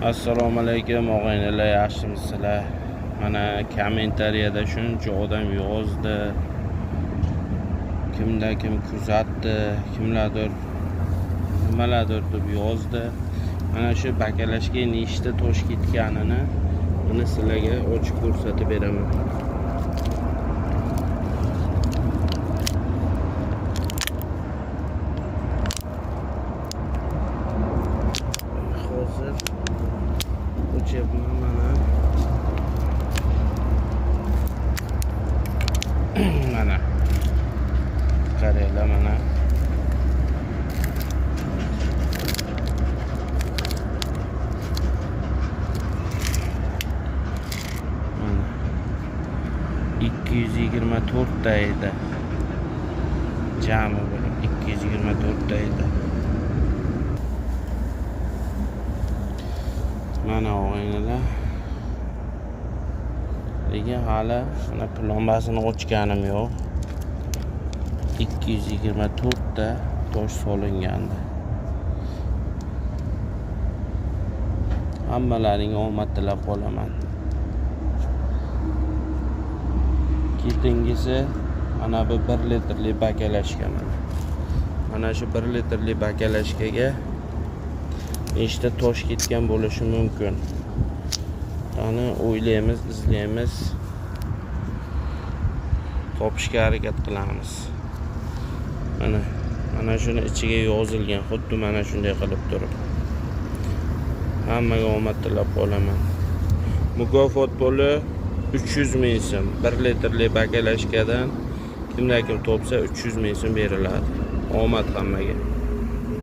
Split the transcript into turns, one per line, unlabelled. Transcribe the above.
Assalomu alaykum og'aynilar, yaxshimisizlar? Mana kommentariyada shuncha odam yozdi. Kim kuzatdi, kimlardir nimalardir deb yozdi. Mana shu bakalashga nechta tosh ketganini buni sizlarga ochib ko'rsatib beraman. Hozir o'chyapman mana. Mana qaranglar mana. Mana 224 ta edi. Jami bo'lib 224 ta edi. Mana o'g'aynilar. Lekin hali mana plombasini ochganim yo'q. 224 ta tosh solingandi. Hammalaring omad tilab qolaman. Ketingisi mana bu 1 litrli bakalashka mana. Mana shu 1 litrli bakalashkaga nechta tosh ketgan bo'lishi mumkin. Qani o'ylaymiz, izlaymiz. Topishga harakat qilamiz. Mana shuni ichiga yozilgan, xuddi mana shunday qilib turib. Hammaga omad tilab qolaman. Mukofot puli 300 ming so'm. 1 litrli bakalashkadan kim topsa 300 ming so'm beriladi. Omad hammaga.